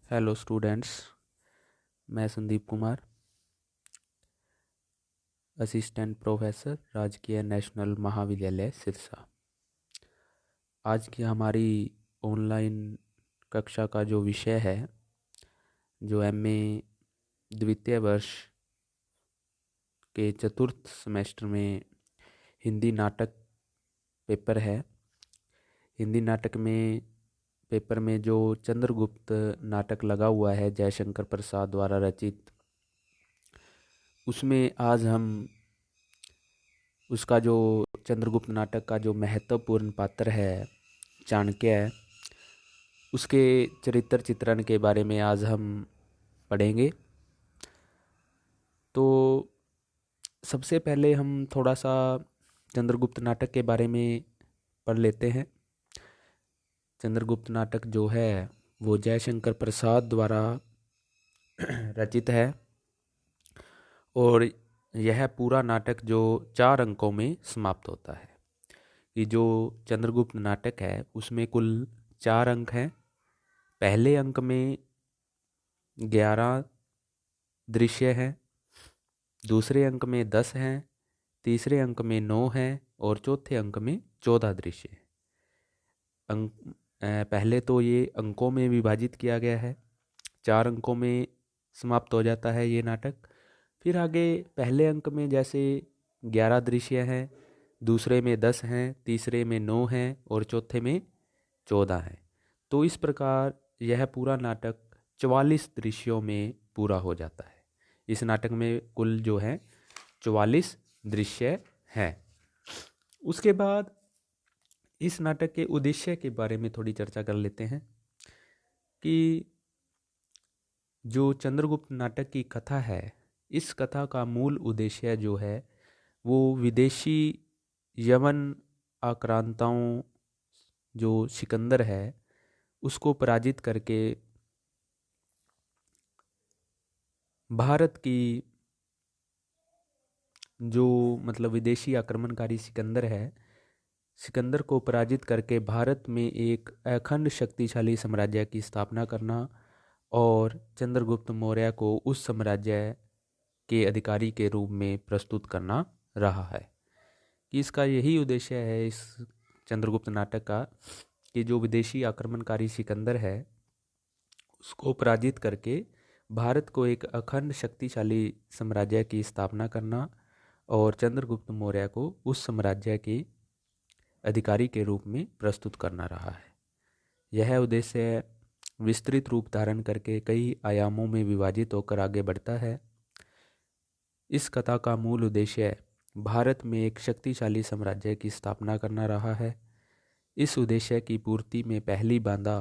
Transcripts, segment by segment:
Hello students. मैं Sandeep Kumar, assistant professor, राजकीय national महाविद्यालय सिरसा। आज की हमारी ऑनलाइन कक्षा का जो विषय है, जो एमए द्वितीय वर्ष के चतुर्थ सेमेस्टर में हिंदी नाटक पेपर है। हिंदी नाटक में पेपर में जो चंद्रगुप्त नाटक लगा हुआ है जयशंकर प्रसाद द्वारा रचित, उसमें आज हम उसका जो चंद्रगुप्त नाटक का जो महत्वपूर्ण पात्र है चाणक्य, उसके चरित्र चित्रण के बारे में आज हम पढ़ेंगे। तो सबसे पहले हम थोड़ा सा चंद्रगुप्त नाटक के बारे में पढ़ लेते हैं। चंद्रगुप्त नाटक जो है वो जयशंकर प्रसाद द्वारा रचित है और यह पूरा नाटक जो 4 अंकों में समाप्त होता है। ये जो चंद्रगुप्त नाटक है उसमें कुल 4 अंक हैं। पहले अंक में 11 दृश्य हैं, दूसरे अंक में 10 हैं, तीसरे अंक में 9 हैं और चौथे अंक में 14 दृश्य हैं। पहले तो ये अंकों में विभाजित किया गया है, 4 अंकों में समाप्त हो जाता है ये नाटक। फिर आगे पहले अंक में जैसे 11 दृश्य हैं, दूसरे में 10 हैं, तीसरे में 9 हैं और चौथे में 14 हैं। तो इस प्रकार यह पूरा नाटक 44 दृश्यों में पूरा हो जाता है। इस नाटक में कुल जो है 44 दृश्य हैं। उसके बाद इस नाटक के उद्देश्य के बारे में थोड़ी चर्चा कर लेते हैं कि जो चंद्रगुप्त नाटक की कथा है, इस कथा का मूल उद्देश्य जो है वो विदेशी यमन आक्रांताओं जो सिकंदर है उसको पराजित करके भारत की जो विदेशी आक्रमणकारी सिकंदर है, सिकंदर को पराजित करके भारत में एक अखंड शक्तिशाली साम्राज्य की स्थापना करना और चंद्रगुप्त मौर्य को उस साम्राज्य के अधिकारी के रूप में प्रस्तुत करना रहा है। कि इसका यही उद्देश्य है इस चंद्रगुप्त नाटक का कि जो विदेशी आक्रमणकारी सिकंदर है उसको पराजित करके भारत को एक अखंड शक्तिशाली साम्राज्य की स्थापना करना और चंद्रगुप्त मौर्य को उस साम्राज्य के अधिकारी के रूप में प्रस्तुत करना रहा है। यह उद्देश्य विस्तृत रूप धारण करके कई आयामों में विभाजित होकर आगे बढ़ता है। इस कथा का मूल उद्देश्य भारत में एक शक्तिशाली साम्राज्य की स्थापना करना रहा है। इस उद्देश्य की पूर्ति में पहली बाधा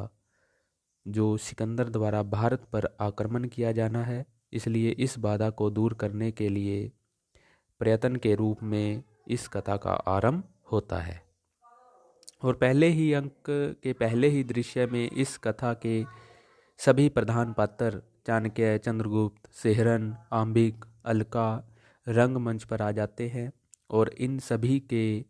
जो सिकंदर द्वारा भारत पर आक्रमण किया जाना है, इसलिए इस बाधा को दूर करने के लिए प्रयत्न के रूप में इस कथा का आरंभ होता है। और पहले ही अंक के पहले ही दृश्य में इस कथा के सभी प्रधान पात्र चाणक्य, चंद्रगुप्त, सेहरन, आम्बिक, अलका रंगमंच पर आ जाते हैं और इन सभी के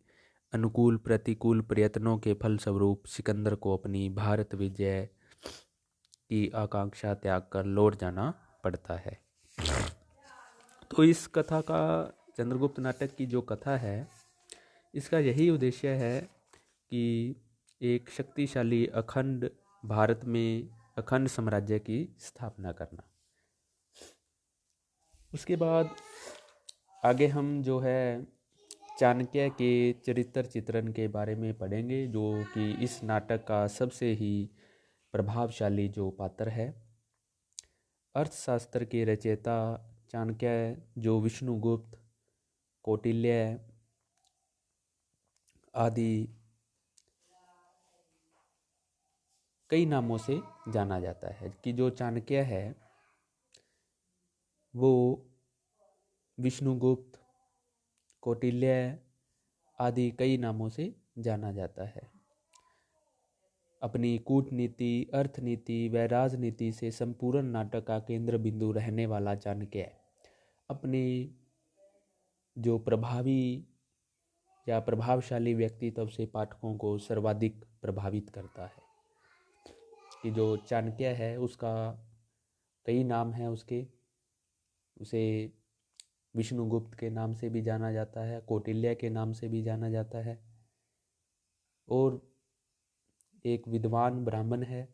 अनुकूल प्रतिकूल प्रयत्नों के फलस्वरूप सिकंदर को अपनी भारत विजय की आकांक्षा त्याग कर लौट जाना पड़ता है। तो इस कथा का चंद्रगुप्त नाटक की जो कथा है इसका यही उद्देश्य है कि एक शक्तिशाली अखंड भारत में अखंड साम्राज्य की स्थापना करना। उसके बाद आगे हम जो है चाणक्य के चरित्र चित्रण के बारे में पढ़ेंगे, जो कि इस नाटक का सबसे ही प्रभावशाली जो पात्र है। अर्थशास्त्र के रचयिता चाणक्य जो विष्णुगुप्त, कौटिल्य आदि कई नामों से जाना जाता है कि जो चाणक्य है वो विष्णुगुप्त, कौटिल्य आदि कई नामों से जाना जाता है। अपनी कूटनीति, अर्थनीति व राजनीति से संपूर्ण नाटक का केंद्र बिंदु रहने वाला चाणक्य अपने जो प्रभावी या प्रभावशाली व्यक्तित्व से पाठकों को सर्वाधिक प्रभावित करता है। कि जो चाणक्य है उसका कई नाम हैं उसके। उसे विष्णुगुप्त के नाम से भी जाना जाता है, कौटिल्य के नाम से भी जाना जाता है, और एक विद्वान ब्राह्मण है।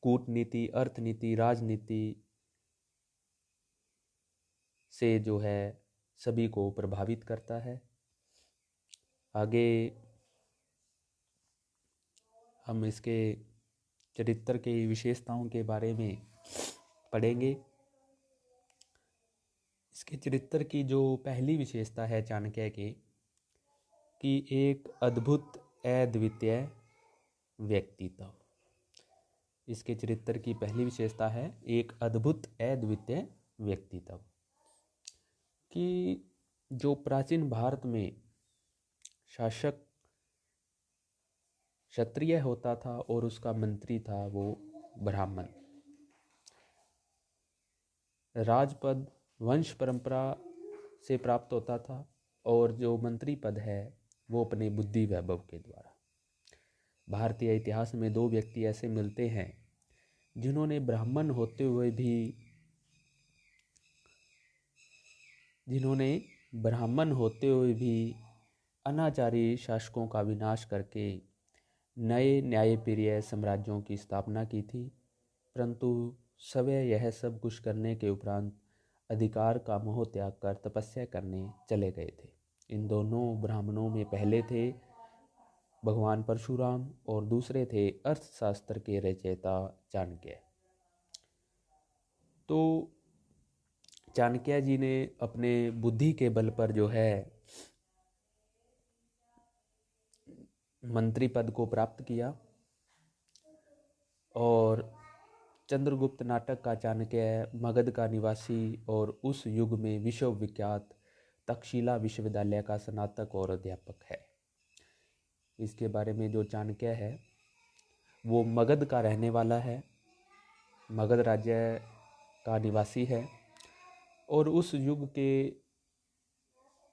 कूटनीति, अर्थनीति, राजनीति से जो है सभी को प्रभावित करता है। आगे हम इसके चरित्र की विशेषताओं के बारे में पढ़ेंगे। इसके चरित्र की जो पहली विशेषता है चाणक्य के, कि एक अद्भुत अद्वितीय व्यक्तित्व। इसके चरित्र की पहली विशेषता है एक अद्भुत अद्वितीय व्यक्तित्व, कि जो प्राचीन भारत में शासक क्षत्रिय होता था और उसका मंत्री था वो ब्राह्मण। राजपद वंश परंपरा से प्राप्त होता था और जो मंत्री पद है वो अपने बुद्धि वैभव के द्वारा। भारतीय इतिहास में दो व्यक्ति ऐसे मिलते हैं जिन्होंने ब्राह्मण होते हुए भी अनाचारी शासकों का विनाश करके नए न्यायप्रिय साम्राज्यों की स्थापना की थी, परंतु सवै यह सब कुछ करने के उपरांत अधिकार का मोह त्याग कर तपस्या करने चले गए थे। इन दोनों ब्राह्मणों में पहले थे भगवान परशुराम और दूसरे थे अर्थशास्त्र के रचयिता चाणक्य। तो चाणक्य जी ने अपने बुद्धि के बल पर जो है मंत्री पद को प्राप्त किया, और चंद्रगुप्त नाटक का चाणक्य मगध का निवासी और उस युग में विश्वविख्यात तक्षशिला विश्वविद्यालय का स्नातक और अध्यापक है। इसके बारे में जो चाणक्य है वो मगध का रहने वाला है, मगध राज्य का निवासी है, और उस युग के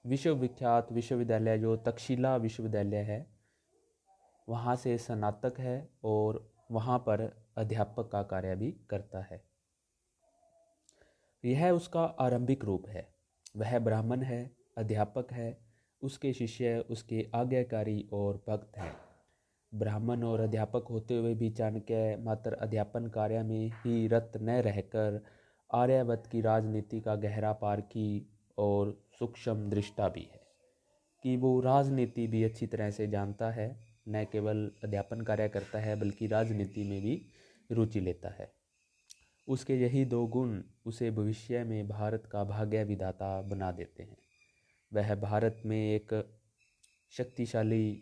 विश्वविख्यात विश्वविद्यालय जो तक्षशिला विश्वविद्यालय है वहाँ से स्नातक है और वहाँ पर अध्यापक का कार्य भी करता है। यह उसका आरंभिक रूप है। वह ब्राह्मण है, अध्यापक है, उसके शिष्य उसके आज्ञाकारी और भक्त हैं। ब्राह्मण और अध्यापक होते हुए भी चाणक्य मात्र अध्यापन कार्य में ही रत न रहकर आर्यावर्त की राजनीति का गहरा पारखी और सूक्ष्म दृष्टा भी है, कि वो राजनीति भी अच्छी तरह से जानता है, न केवल अध्यापन कार्य करता है बल्कि राजनीति में भी रुचि लेता है। उसके यही दो गुण उसे भविष्य में भारत का भाग्य विधाता बना देते हैं। वह भारत में एक शक्तिशाली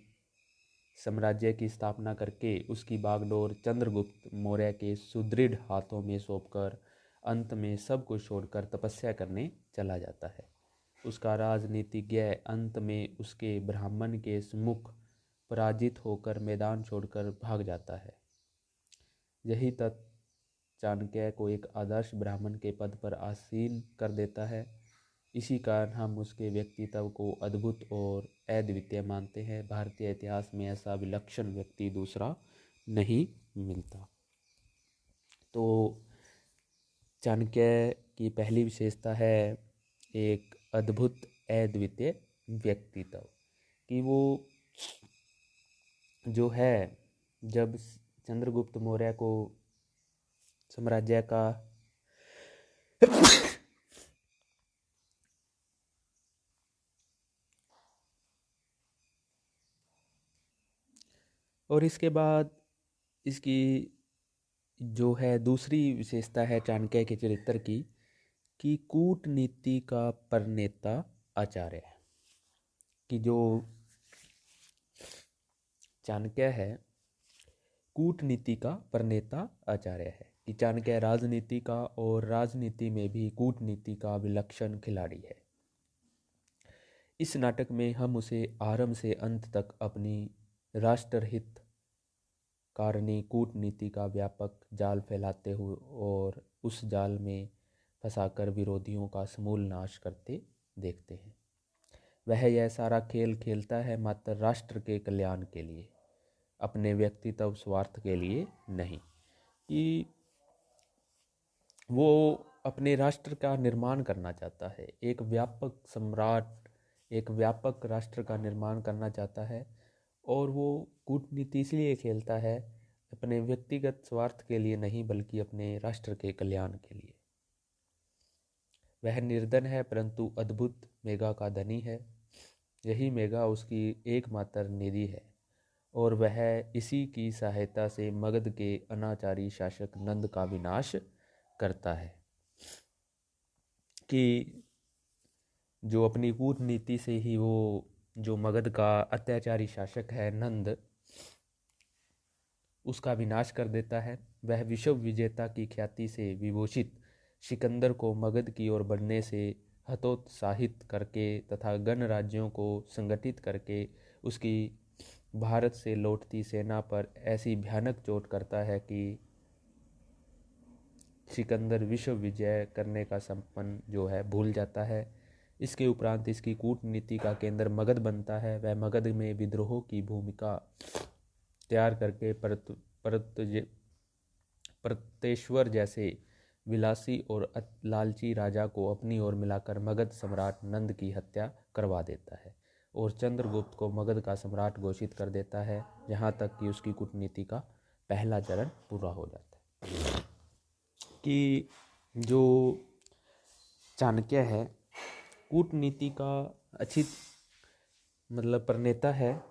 साम्राज्य की स्थापना करके उसकी बागडोर चंद्रगुप्त मौर्य के सुदृढ़ हाथों में सौंपकर अंत में सब कुछ छोड़कर तपस्या करने चला जाता है। उसका राजनीतिज्ञ अंत में उसके ब्राह्मण के सम्मुख पराजित होकर मैदान छोड़कर भाग जाता है। यही तथ्य चाणक्य को एक आदर्श ब्राह्मण के पद पर आसीन कर देता है। इसी कारण हम उसके व्यक्तित्व को अद्भुत और अद्वितीय मानते हैं। भारतीय इतिहास में ऐसा विलक्षण व्यक्ति दूसरा नहीं मिलता। तो चाणक्य की पहली विशेषता है एक अद्भुत अद्वितीय व्यक्तित्व, कि वो जो है जब चंद्रगुप्त मौर्य को साम्राज्य का और इसके बाद इसकी जो है दूसरी विशेषता है चाणक्य के चरित्र की, कि कूटनीति का प्रणेता आचार्य है। कि जो चाणक्य है कूटनीति का प्रणेता आचार्य है, कि चाणक्य राजनीति का और राजनीति में भी कूटनीति का विलक्षण खिलाड़ी है। इस नाटक में हम उसे आरंभ से अंत तक अपनी राष्ट्रहित कारणी कूटनीति का व्यापक जाल फैलाते हुए और उस जाल में फंसाकर विरोधियों का समूल नाश करते देखते हैं। वह यह सारा खेल खेलता है मात्र राष्ट्र के कल्याण के लिए, अपने व्यक्तित्व स्वार्थ के लिए नहीं। कि वो अपने राष्ट्र का निर्माण करना चाहता है, एक व्यापक सम्राट, एक व्यापक राष्ट्र का निर्माण करना चाहता है। और वो कूटनीति इसलिए खेलता है, अपने व्यक्तिगत स्वार्थ के लिए नहीं, बल्कि अपने राष्ट्र के कल्याण के लिए। वह निर्धन है परंतु अद्भुत मेघा का धनी है। यही मेघा उसकी एकमात्र निधि है और वह इसी की सहायता से मगध के अनाचारी शासक नंद का विनाश करता है। कि जो अपनी कूटनीति से ही वो जो मगध का अत्याचारी शासक है नंद, उसका विनाश कर देता है। वह विश्व विजेता की ख्याति से विभूषित सिकंदर को मगध की ओर बढ़ने से हतोत्साहित करके तथा गण राज्यों को संगठित करके उसकी भारत से लौटती सेना पर ऐसी भयानक चोट करता है कि सिकंदर विश्व विजय करने का सपन जो है भूल जाता है। इसके उपरांत इसकी कूटनीति का केंद्र मगध बनता है। वह मगध में विद्रोह की भूमिका तैयार करके प्रतेश्वर जैसे विलासी और लालची राजा को अपनी ओर मिलाकर मगध सम्राट नंद की हत्या करवा देता है और चंद्रगुप्त को मगध का सम्राट घोषित कर देता है, यहाँ तक कि उसकी कूटनीति का पहला चरण पूरा हो जाता है। कि जो चाणक्य है कूटनीति का अच्छी प्रणेता है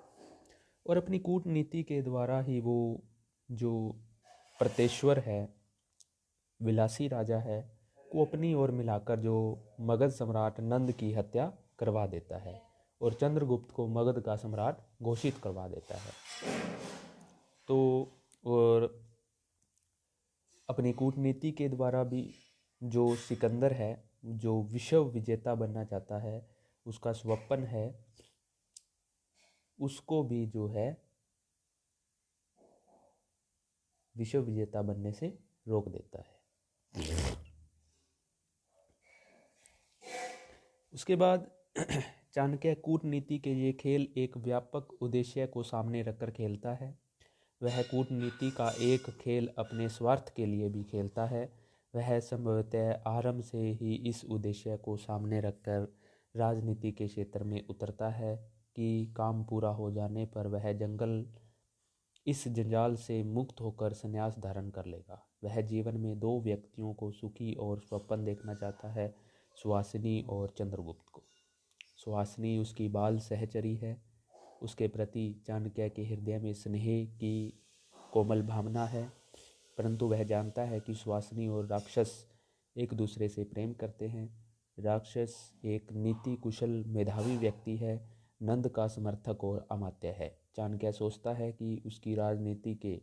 और अपनी कूटनीति के द्वारा ही वो जो प्रतेश्वर है, विलासी राजा है, को अपनी ओर मिलाकर जो मगध सम्राट नंद की हत्या करवा देता है और चंद्रगुप्त को मगध का सम्राट घोषित करवा देता है। तो और अपनी कूटनीति के द्वारा भी जो सिकंदर है, जो विश्व विजेता बनना चाहता है, उसका स्वप्न है, उसको भी जो है विश्व विजेता बनने से रोक देता है। उसके बाद चाणक्य कूटनीति के ये खेल एक व्यापक उद्देश्य को सामने रखकर खेलता है। वह कूटनीति का एक खेल अपने स्वार्थ के लिए भी खेलता है। वह संभवतः आरंभ से ही इस उद्देश्य को सामने रखकर राजनीति के क्षेत्र में उतरता है कि काम पूरा हो जाने पर वह जंगल इस जंजाल से मुक्त होकर संन्यास धारण कर लेगा। वह जीवन में दो व्यक्तियों को सुखी और स्वप्न देखना चाहता है, सुहासिनी और चंद्रगुप्त को। सुहासिनी उसकी बाल सहचरी है। उसके प्रति चाणक्य के हृदय में स्नेह की कोमल भावना है, परंतु वह जानता है कि सुहासिनी और राक्षस एक दूसरे से प्रेम करते हैं। राक्षस एक नीति कुशल मेधावी व्यक्ति है, नंद का समर्थक और अमात्य है। चाणक्य सोचता है कि उसकी राजनीति के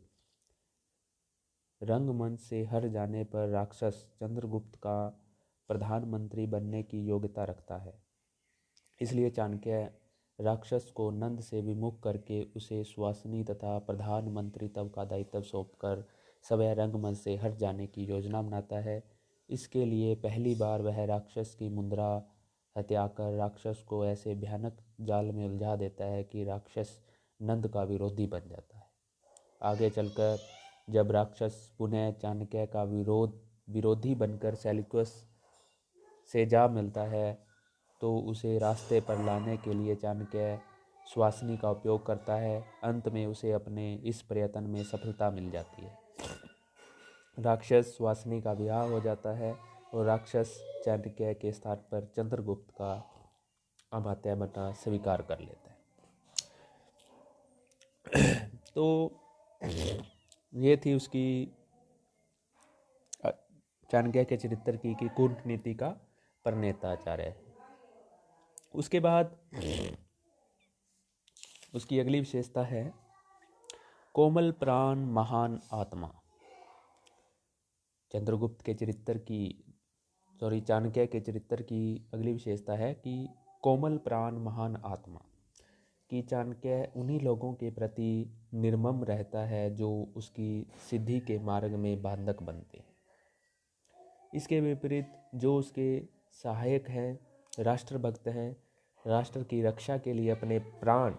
रंगमंच से हट जाने पर राक्षस चंद्रगुप्त का प्रधानमंत्री बनने की योग्यता रखता है। इसलिए चाणक्य राक्षस को नंद से विमुख करके उसे सुहासिनी तथा प्रधानमंत्रित्व का दायित्व सौंपकर सवै रंगमंच से हट जाने की योजना बनाता है। इसके लिए पहली बार वह राक्षस की मुद्रा हथियाकर राक्षस को ऐसे भयानक जाल में उलझा देता है कि राक्षस नंद का विरोधी बन जाता है। आगे चलकर जब राक्षस पुनः चाणक्य का विरोधी बनकर सेल्यूकस से जा मिलता है तो उसे रास्ते पर लाने के लिए चाणक्य सुहासिनी का उपयोग करता है। अंत में उसे अपने इस प्रयत्न में सफलता मिल जाती है। राक्षस सुहासिनी का विवाह हो जाता है और राक्षस चाणक्य के स्थान पर चंद्रगुप्त का अमात्य बनना स्वीकार कर लेता है। तो ये थी उसकी चाणक्य के चरित्र की कि कूटनीति का प्रणेता आचार्य है। उसके बाद उसकी अगली विशेषता है कोमल प्राण महान आत्मा। चाणक्य के चरित्र की अगली विशेषता है कि कोमल प्राण महान आत्मा। कि चाणक्य उन्हीं लोगों के प्रति निर्मम रहता है जो उसकी सिद्धि के मार्ग में बाधक बनते हैं। इसके विपरीत जो उसके सहायक हैं, राष्ट्रभक्त हैं, राष्ट्र की रक्षा के लिए अपने प्राण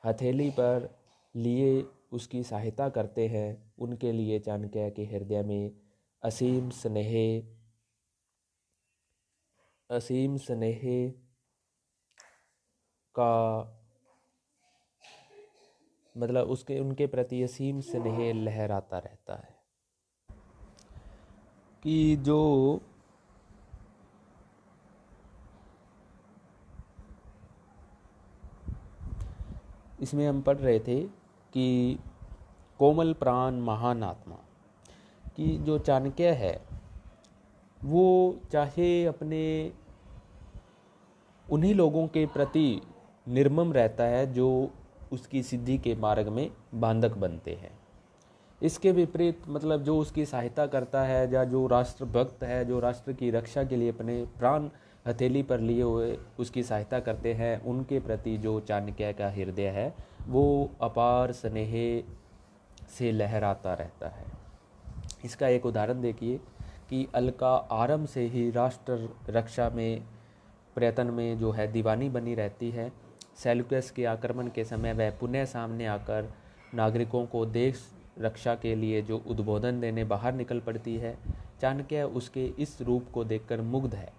हथेली पर लिए उसकी सहायता करते हैं, उनके लिए चाणक्य के हृदय में असीम स्नेह का मतलब उनके प्रति असीम स्नेह लहराता रहता है कि जो इसमें हम पढ़ रहे थे कि कोमल प्राण महान आत्मा, कि जो चाणक्य है वो चाहे अपने उन्हीं लोगों के प्रति निर्मम रहता है जो उसकी सिद्धि के मार्ग में बांधक बनते हैं। इसके विपरीत मतलब जो उसकी सहायता करता है या जो राष्ट्रभक्त है, जो राष्ट्र की रक्षा के लिए अपने प्राण हथेली पर लिए हुए उसकी सहायता करते हैं, उनके प्रति जो चाणक्य का हृदय है वो अपार स्नेह से लहराता रहता है। इसका एक उदाहरण देखिए कि अलका आरंभ से ही राष्ट्र रक्षा में प्रयत्न में जो है दीवानी बनी रहती है। सेल्यूकस के आक्रमण के समय वह पुनः सामने आकर नागरिकों को देश रक्षा के लिए जो उद्बोधन देने बाहर निकल पड़ती है। चाणक्य उसके इस रूप को देखकर मुग्ध है।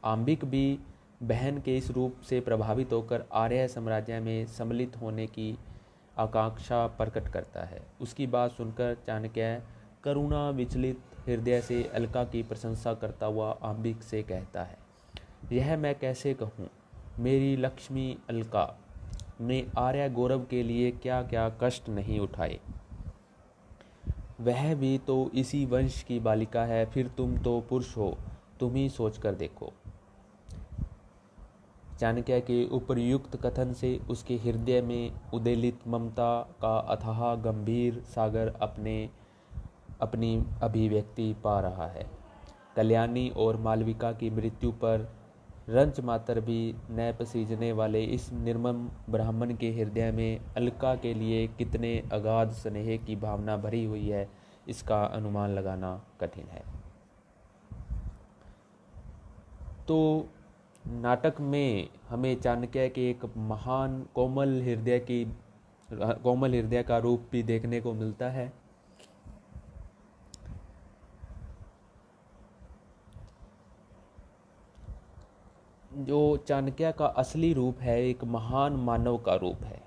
आम्बिक भी बहन के इस रूप से प्रभावित होकर आर्य साम्राज्य में सम्मिलित होने की आकांक्षा प्रकट करता है। उसकी बात सुनकर चाणक्य करुणा विचलित हृदय से अलका की प्रशंसा करता हुआ आम्बिक से कहता है, यह मैं कैसे कहूँ, मेरी लक्ष्मी अलका ने आर्य गौरव के लिए क्या क्या कष्ट नहीं उठाए। वह भी तो इसी वंश की बालिका है, फिर तुम तो पुरुष हो, तुम ही सोच कर देखो। चाणक्य के उपर्युक्त कथन से उसके हृदय में उद्वेलित ममता का अथाह गंभीर सागर अपनी अभिव्यक्ति पा रहा है। कल्याणी और मालविका की मृत्यु पर रंच मात्र भी न पसीजने वाले इस निर्मम ब्राह्मण के हृदय में अलका के लिए कितने अगाध स्नेह की भावना भरी हुई है, इसका अनुमान लगाना कठिन है। तो नाटक में हमें चाणक्य के एक महान कोमल हृदय का रूप भी देखने को मिलता है। जो चाणक्य का असली रूप है एक महान मानव का रूप है।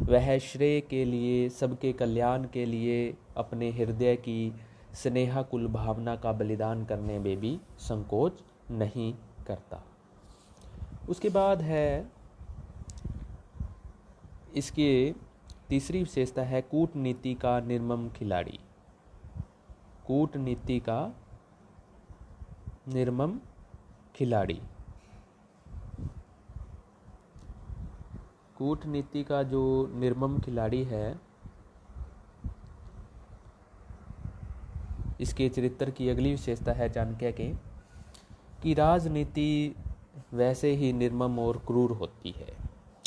वह श्रेय के लिए, सबके कल्याण के लिए अपने हृदय की स्नेहाकुल भावना का बलिदान करने में भी संकोच नहीं करता। उसके बाद है इसकी तीसरी विशेषता है कूटनीति का निर्मम खिलाड़ी। कूटनीति का निर्मम खिलाड़ी। कूटनीति का जो निर्मम खिलाड़ी है, इसके चरित्र की अगली विशेषता है चाणक्य के कि राजनीति वैसे ही निर्मम और क्रूर होती है।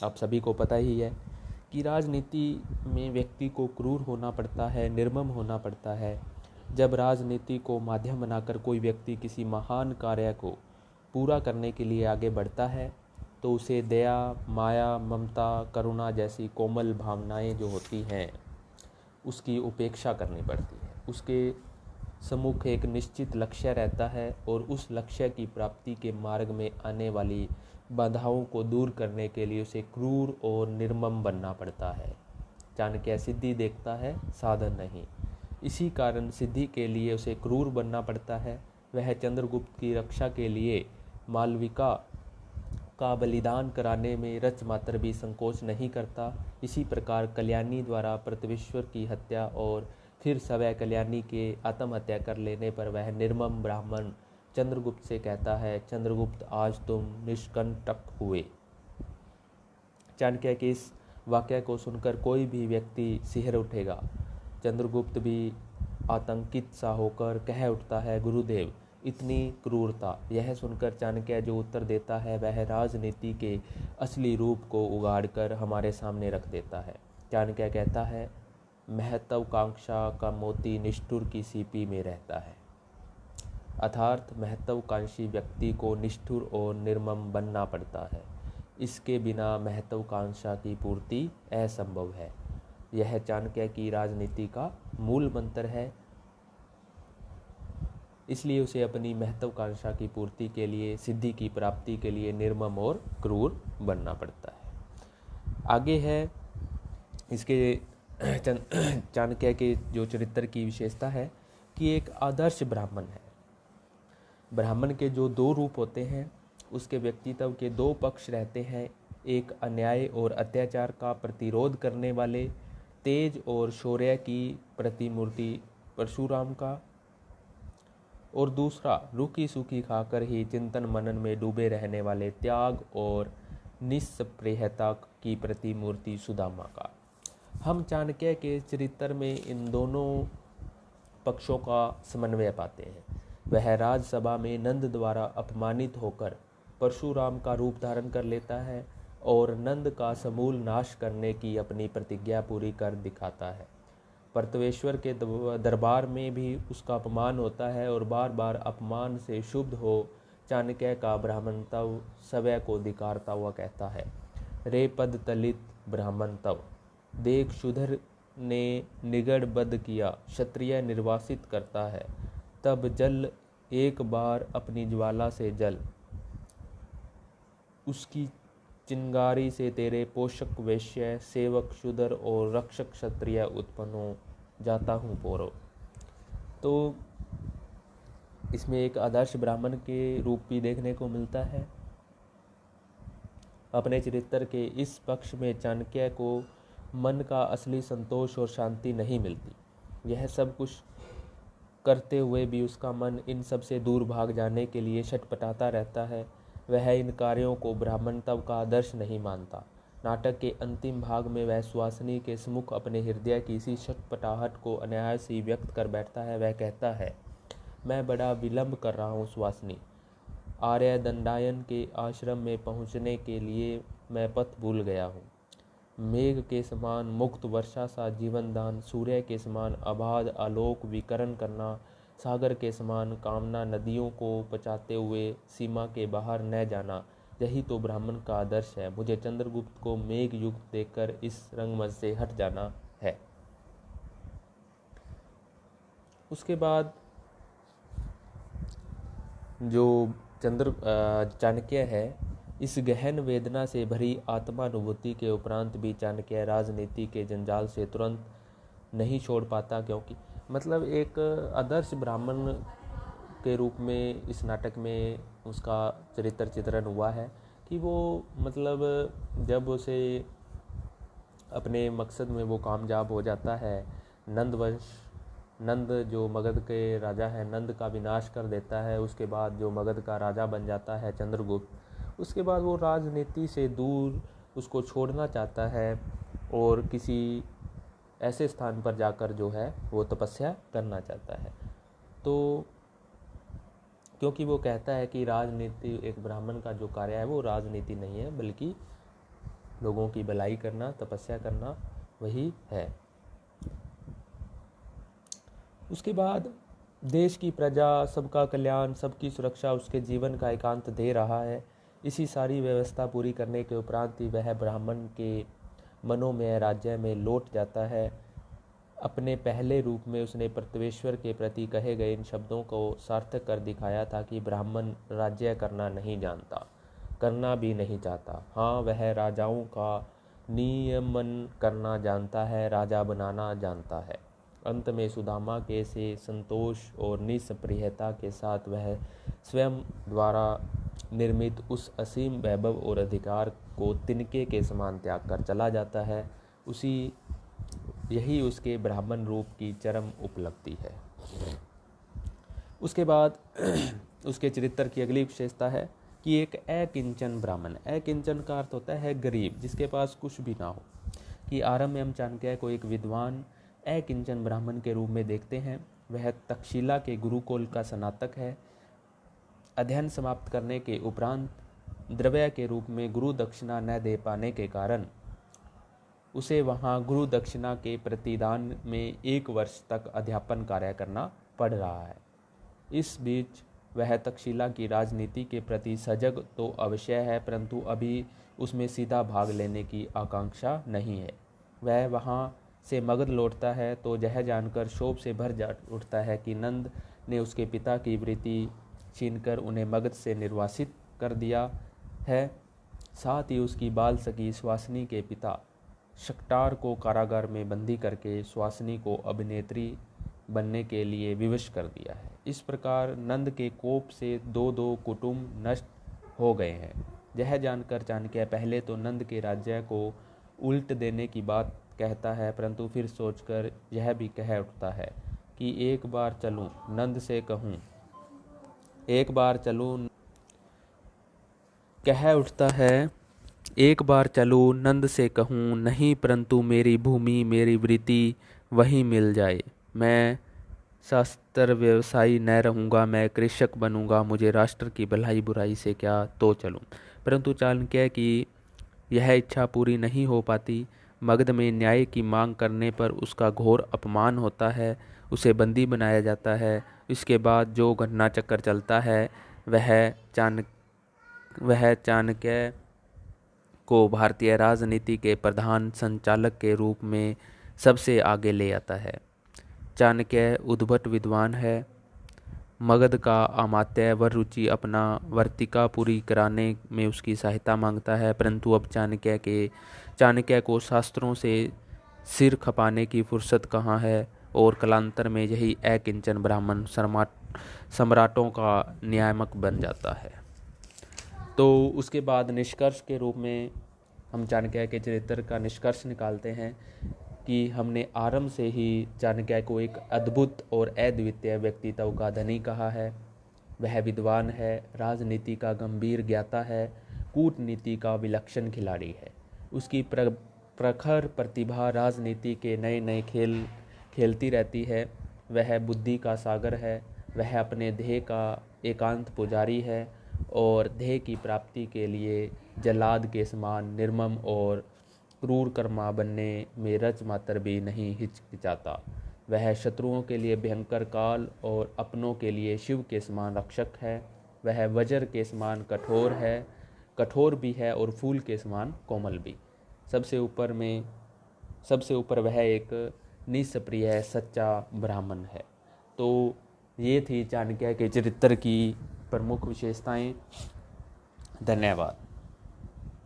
आप सभी को पता ही है कि राजनीति में व्यक्ति को क्रूर होना पड़ता है, निर्मम होना पड़ता है। जब राजनीति को माध्यम बनाकर कोई व्यक्ति किसी महान कार्य को पूरा करने के लिए आगे बढ़ता है तो उसे दया, माया, ममता, करुणा जैसी कोमल भावनाएं जो होती हैं उसकी उपेक्षा करनी पड़ती है। उसके सम्मुख एक निश्चित लक्ष्य रहता है और उस लक्ष्य की प्राप्ति के मार्ग में आने वाली बाधाओं को दूर करने के लिए उसे क्रूर और निर्मम बनना पड़ता है। चाणक्य सिद्धि देखता है, साधन नहीं। इसी कारण सिद्धि के लिए उसे क्रूर बनना पड़ता है। वह चंद्रगुप्त की रक्षा के लिए मालविका का बलिदान कराने में रच मात्र भी संकोच नहीं करता। इसी प्रकार कल्याणी द्वारा प्रतिविश्वर की हत्या और फिर सवै कल्याणी के आत्महत्या कर लेने पर वह निर्मम ब्राह्मण चंद्रगुप्त से कहता है, चंद्रगुप्त आज तुम निष्कंटक हुए। चाणक्य के इस वाक्य को सुनकर कोई भी व्यक्ति सिहर उठेगा। चंद्रगुप्त भी आतंकित सा होकर कह उठता है, गुरुदेव इतनी क्रूरता। यह सुनकर चाणक्य जो उत्तर देता है वह राजनीति के असली रूप को उगाड़कर हमारे सामने रख देता है। चाणक्य कहता है, महत्वाकांक्षा का मोती निष्ठुर की सीपी में रहता है। अर्थात महत्वाकांक्षी व्यक्ति को निष्ठुर और निर्मम बनना पड़ता है। इसके बिना महत्वाकांक्षा की पूर्ति असंभव है। यह चाणक्य की राजनीति का मूल मंत्र है, इसलिए उसे अपनी महत्वाकांक्षा की पूर्ति के लिए, सिद्धि की प्राप्ति के लिए निर्मम और क्रूर बनना पड़ता है। आगे है इसके चाणक्य के जो चरित्र की विशेषता है कि एक आदर्श ब्राह्मण है। ब्राह्मण के जो दो रूप होते हैं, उसके व्यक्तित्व के दो पक्ष रहते हैं। एक अन्याय और अत्याचार का प्रतिरोध करने वाले तेज और शौर्य की प्रतिमूर्ति परशुराम का, और दूसरा रूखी सूखी खाकर ही चिंतन मनन में डूबे रहने वाले त्याग और निस्पृहता की प्रतिमूर्ति सुदामा का। हम चाणक्य के चरित्र में इन दोनों पक्षों का समन्वय पाते हैं। वह राजसभा में नंद द्वारा अपमानित होकर परशुराम का रूप धारण कर लेता है और नंद का समूल नाश करने की अपनी प्रतिज्ञा पूरी कर दिखाता है। परतवेश्वर के दरबार में भी उसका अपमान होता है और बार बार अपमान से क्षुब्ध हो चाणक्य का ब्राह्मण तव सवय को धिक्कारता हुआ कहता है, रे पद तलित ब्राह्मण तव देख शुधर ने निगड़ बद किया, क्षत्रिय निर्वासित करता है तब जल एक बार अपनी ज्वाला से जल, उसकी चिंगारी से तेरे पोषक वैश्य सेवक शूद्र और रक्षक क्षत्रिय उत्पन्न हो जाता हूँ पौरव। तो इसमें एक आदर्श ब्राह्मण के रूप भी देखने को मिलता है। अपने चरित्र के इस पक्ष में चाणक्य को मन का असली संतोष और शांति नहीं मिलती। यह सब कुछ करते हुए भी उसका मन इन सब से दूर भाग जाने के लिए छटपटाता रहता है। वह इन कार्यों को ब्राह्मणत्व का आदर्श नहीं मानता। नाटक के अंतिम भाग में वह सुहासिनी के सम्मुख अपने हृदय की इसी छटपटाहट को अनायास ही व्यक्त कर बैठता है। वह कहता है, मैं बड़ा विलंब कर रहा हूँ सुहासिनी, आर्य दंडायन के आश्रम में पहुँचने के लिए मैं पथ भूल गया हूँ। मेघ के समान मुक्त वर्षा सा जीवन दान, सूर्य के समान अबाध आलोक विकरण करना, सागर के समान कामना नदियों को पचाते हुए सीमा के बाहर न जाना, यही तो ब्राह्मण का आदर्श है। मुझे चंद्रगुप्त को मेघ युक्त देखकर इस रंगमंच से हट जाना है। उसके बाद जो चाणक्य है, इस गहन वेदना से भरी आत्मानुभूति के उपरांत भी चाणक्य राजनीति के जंजाल से तुरंत नहीं छोड़ पाता, क्योंकि मतलब एक आदर्श ब्राह्मण के रूप में इस नाटक में उसका चरित्र चित्रण हुआ है कि वो मतलब जब उसे अपने मकसद में वो कामयाब हो जाता है, नंद जो मगध के राजा है, नंद का विनाश कर देता है। उसके बाद जो मगध का राजा बन जाता है चंद्रगुप्त, उसके बाद वो राजनीति से दूर उसको छोड़ना चाहता है और किसी ऐसे स्थान पर जाकर जो है वो तपस्या करना चाहता है। तो क्योंकि वो कहता है कि राजनीति, एक ब्राह्मण का जो कार्य है वो राजनीति नहीं है, बल्कि लोगों की भलाई करना, तपस्या करना वही है। उसके बाद देश की प्रजा, सबका कल्याण, सबकी सुरक्षा उसके जीवन का एकांत दे रहा है। इसी सारी व्यवस्था पूरी करने के उपरांत ही वह ब्राह्मण के मनोमय राज्य में लौट जाता है। अपने पहले रूप में उसने परतवेश्वर के प्रति कहे गए इन शब्दों को सार्थक कर दिखाया था कि ब्राह्मण राज्य करना नहीं जानता, करना भी नहीं चाहता। हाँ, वह राजाओं का नियमन करना जानता है, राजा बनाना जानता है। अंत में सुदामा के से संतोष और निस्पृहता के साथ वह स्वयं द्वारा निर्मित उस असीम वैभव और अधिकार को तिनके के समान त्याग कर चला जाता है। यही उसके ब्राह्मण रूप की चरम उपलब्धि है। उसके बाद उसके चरित्र की अगली विशेषता है कि एक अकिंचन ब्राह्मण। अकिंचन का अर्थ होता है गरीब, जिसके पास कुछ भी ना हो। कि आरंभ में हम चाणक्य को एक विद्वान अकिंचन ब्राह्मण के रूप में देखते हैं। वह तक्षशिला के गुरुकुल का स्नातक है। अध्ययन समाप्त करने के उपरांत द्रव्य के रूप में गुरु दक्षिणा न दे पाने के कारण उसे वहां गुरु दक्षिणा के प्रतिदान में 1 वर्ष तक अध्यापन कार्य करना पड़ रहा है। इस बीच वह तक्षशिला की राजनीति के प्रति सजग तो अवश्य है, परंतु अभी उसमें सीधा भाग लेने की आकांक्षा नहीं है। वह वहां से मगध लौटता है तो यह जानकर शोभ से भर जा उठता है कि नंद ने उसके पिता की वृत्ति छीनकर उन्हें मगध से निर्वासित कर दिया है। साथ ही उसकी बाल सखी सुहासिनी के पिता शक्टार को कारागार में बंदी करके सुहासिनी को अभिनेत्री बनने के लिए विवश कर दिया है। इस प्रकार नंद के कोप से दो दो कुटुंब नष्ट हो गए हैं। यह जानकर चाणक्य पहले तो नंद के राज्य को उल्ट देने की बात कहता है, परंतु फिर सोचकर यह भी कह उठता है कि एक बार चलूं नंद से कहूं, एक बार चलूं कह उठता है एक बार चलूं नंद से कहूं नहीं, परंतु मेरी भूमि मेरी वृत्ति वहीं मिल जाए। मैं शास्त्र व्यवसायी न रहूँगा, मैं कृषक बनूंगा, मुझे राष्ट्र की भलाई बुराई से क्या, तो चलूं। परंतु चाणक्य की यह इच्छा पूरी नहीं हो पाती। मगध में न्याय की मांग करने पर उसका घोर अपमान होता है, उसे बंदी बनाया जाता है। इसके बाद जो घटना चक्कर चलता है वह चाणक्य को भारतीय राजनीति के प्रधान संचालक के रूप में सबसे आगे ले आता है। चाणक्य उद्भट विद्वान है। मगध का अमात्य वररुचि अपना वर्तिका पूरी कराने में उसकी सहायता मांगता है, परंतु अब चाणक्य को शास्त्रों से सिर खपाने की फुर्सत कहाँ है, और कालांतर में यही अकिंचन ब्राह्मण सम्राटों का नियामक बन जाता है। तो उसके बाद निष्कर्ष के रूप में हम चाणक्य के चरित्र का निष्कर्ष निकालते हैं कि हमने आरंभ से ही चाणक्य को एक अद्भुत और अद्वितीय व्यक्तित्व का धनी कहा है। वह विद्वान है, राजनीति का गंभीर ज्ञाता है, कूटनीति का विलक्षण खिलाड़ी है। उसकी प्रखर प्रतिभा राजनीति के नए नए खेल खेलती रहती है। वह बुद्धि का सागर है। वह अपने ध्येय का एकांत पुजारी है और ध्येय की प्राप्ति के लिए जल्लाद के समान निर्मम और क्रूर कर्मा बनने में रच मात्र भी नहीं हिचकिचाता। वह शत्रुओं के लिए भयंकर काल और अपनों के लिए शिव के समान रक्षक है। वह वज्र के समान कठोर भी है और फूल के समान कोमल भी। सबसे ऊपर वह एक निष्प्रिय सच्चा ब्राह्मण है। तो ये थी चाणक्य के चरित्र की प्रमुख विशेषताएं। धन्यवाद।